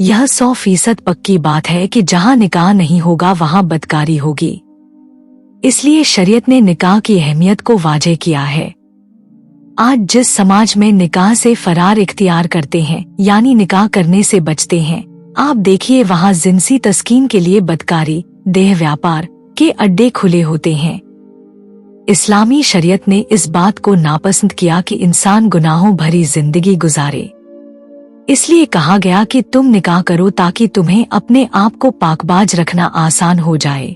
यह 100% पक्की बात है कि जहाँ निकाह नहीं होगा वहाँ बदकारी होगी। इसलिए शरीयत ने निकाह की अहमियत को वाज़ेह किया है। आज जिस समाज में निकाह से फरार इख्तियार करते हैं यानी निकाह करने से बचते हैं, आप देखिए वहाँ जिनसी तस्कीन के लिए बदकारी, देह व्यापार के अड्डे खुले होते हैं। इस्लामी शरीयत ने इस बात को नापसंद किया कि इंसान गुनाहों भरी जिंदगी गुजारे। इसलिए कहा गया कि तुम निकाह करो ताकि तुम्हें अपने आप को पाकबाज रखना आसान हो जाए।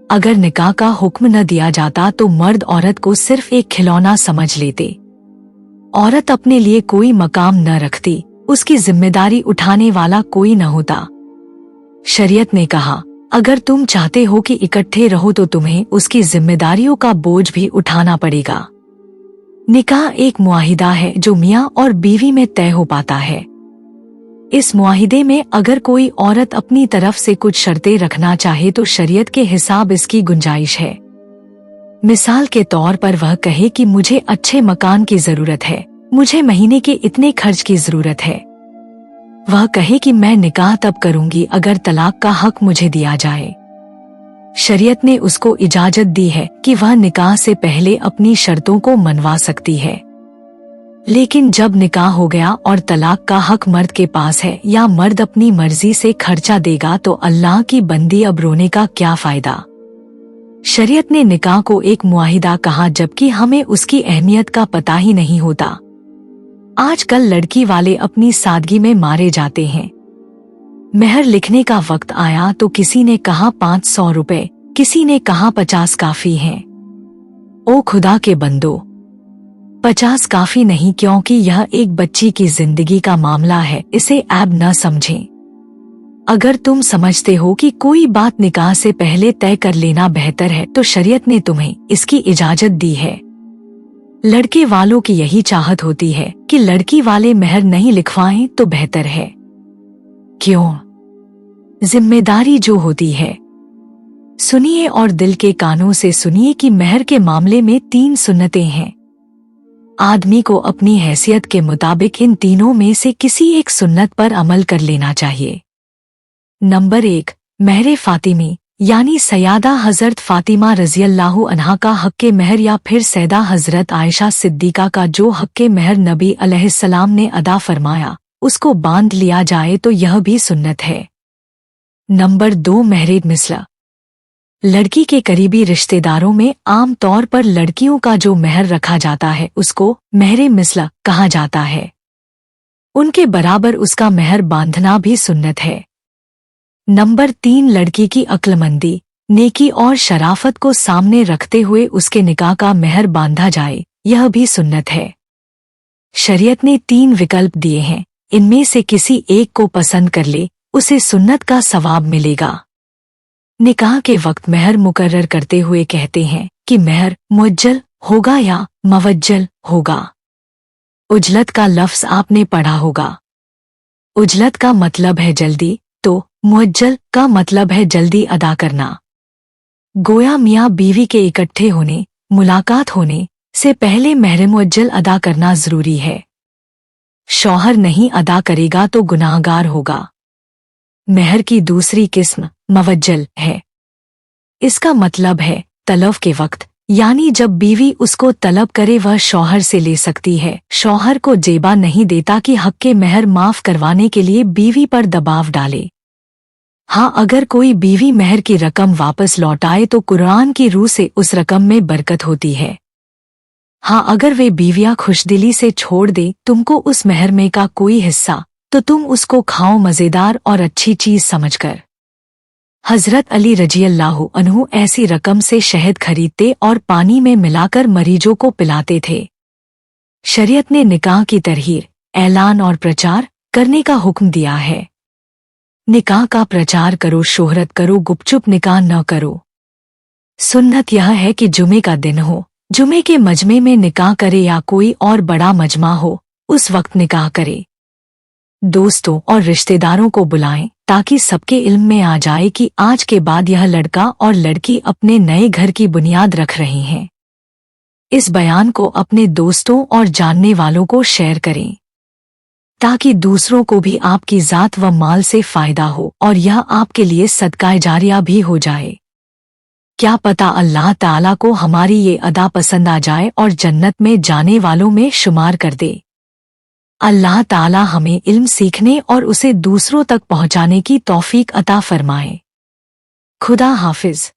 अगर निकाह का हुक्म न दिया जाता तो मर्द औरत को सिर्फ एक खिलौना समझ लेते। औरत अपने लिए कोई मकाम न रखती, उसकी जिम्मेदारी उठाने वाला कोई न होता। शरीयत ने कहा, अगर तुम चाहते हो कि इकट्ठे रहो तो तुम्हें उसकी जिम्मेदारियों का बोझ भी उठाना पड़ेगा। निकाह एक मुआहिदा है जो मियाँ और बीवी में तय हो पाता है। इस मुआहिदे में अगर कोई औरत अपनी तरफ से कुछ शर्तें रखना चाहे तो शरीयत के हिसाब इसकी गुंजाइश है। मिसाल के तौर पर वह कहे कि मुझे अच्छे मकान की जरूरत है, मुझे महीने के इतने खर्च की जरूरत है। वह कहे कि मैं निकाह तब करूंगी अगर तलाक का हक मुझे दिया जाए। शरीयत ने उसको इजाजत दी है कि वह निकाह से पहले अपनी शर्तों को मनवा सकती है। लेकिन जब निकाह हो गया और तलाक का हक मर्द के पास है या मर्द अपनी मर्जी से खर्चा देगा तो अल्लाह की बंदी अब रोने का क्या फायदा। शरीयत ने निकाह को एक मुआहिदा कहा जबकि हमें उसकी अहमियत का पता ही नहीं होता। आजकल लड़की वाले अपनी सादगी में मारे जाते हैं। मेहर लिखने का वक्त आया तो किसी ने कहा 500 रुपए, किसी ने कहा 50 काफी हैं। ओ खुदा के बंदो, 50 काफी नहीं, क्योंकि यह एक बच्ची की जिंदगी का मामला है, इसे ऐब न समझें। अगर तुम समझते हो कि कोई बात निकाह से पहले तय कर लेना बेहतर है तो शरीयत ने तुम्हें इसकी इजाजत दी है। लड़के वालों की यही चाहत होती है कि लड़की वाले मेहर नहीं लिखवाएं तो बेहतर है। क्यों? जिम्मेदारी जो होती है। सुनिए और दिल के कानों से सुनिए कि मेहर के मामले में 3 सुन्नतें हैं। आदमी को अपनी हैसियत के मुताबिक इन तीनों में से किसी एक सुन्नत पर अमल कर लेना चाहिए। नंबर 1, मेहर फातिमी यानी सैयदा हजरत फातिमा रज़ियल्लाहु अन्हा का हक्के मेहर या फिर सैयदा हजरत आयशा सिद्दीका का जो हक्के मेहर नबी अलैहिस्सलाम ने अदा फरमाया, उसको बांध लिया जाए तो यह भी सुन्नत है। नंबर 2, मेहर मिसला। लड़की के करीबी रिश्तेदारों में आम तौर पर लड़कियों का जो मेहर रखा जाता है उसको मेहर मिसला कहा जाता है। उनके बराबर उसका मेहर बांधना भी सुन्नत है। नंबर 3, लड़की की अक्लमंदी, नेकी और शराफत को सामने रखते हुए उसके निकाह का मेहर बांधा जाए, यह भी सुन्नत है। शरीयत ने 3 विकल्प दिए हैं, इनमें से किसी एक को पसंद कर ले, उसे सुन्नत का सवाब मिलेगा। निकाह के वक्त मेहर मुकर्रर करते हुए कहते हैं कि मेहर मुअज्जल होगा या मवज्जल होगा। उजलत का लफ्ज आपने पढ़ा होगा। उजलत का मतलब है जल्दी, तो मुअज्जल का मतलब है जल्दी अदा करना। गोया मियाँ बीवी के इकट्ठे होने, मुलाकात होने से पहले मेहर मुअज्जल अदा करना जरूरी है। शौहर नहीं अदा करेगा तो गुनाहगार होगा। मेहर की दूसरी किस्म मवज्जल है। इसका मतलब है तलब के वक्त, यानी जब बीवी उसको तलब करे वह शौहर से ले सकती है। शौहर को जेबा नहीं देता कि हक्के मेहर माफ करवाने के लिए बीवी पर दबाव डाले। हाँ, अगर कोई बीवी मेहर की रकम वापस लौटाए तो कुरान की रूह से उस रकम में बरकत होती है। हाँ, अगर वे बीवियां खुशदिली से छोड़ दे तुमको उस मेहर में का कोई हिस्सा, तो तुम उसको खाओ मजेदार और अच्छी चीज समझकर। हजरत अली रज़ियल्लाहु अन्हु ऐसी रकम से शहद खरीदते और पानी में मिलाकर मरीजों को पिलाते थे। शरीयत ने निकाह की तरहीर, ऐलान और प्रचार करने का हुक्म दिया है। निकाह का प्रचार करो, शोहरत करो, गुपचुप निकाह न करो। सुन्नत यह है कि जुमे का दिन हो, जुमे के मजमे में निकाह करे या कोई और बड़ा मजमा हो, उस वक्त निकाह करे। दोस्तों और रिश्तेदारों को बुलाएं ताकि सबके इल्म में आ जाए कि आज के बाद यह लड़का और लड़की अपने नए घर की बुनियाद रख रहे हैं। इस बयान को अपने दोस्तों और जानने वालों को शेयर करें। ताकि दूसरों को भी आपकी जात व माल से फायदा हो और यह आपके लिए सदका जारिया भी हो जाए। क्या पता अल्लाह ताला को हमारी ये अदा पसंद आ जाए और जन्नत में जाने वालों में शुमार कर दे। अल्लाह ताला हमें इल्म सीखने और उसे दूसरों तक पहुंचाने की तौफीक अता फरमाए। खुदा हाफिज।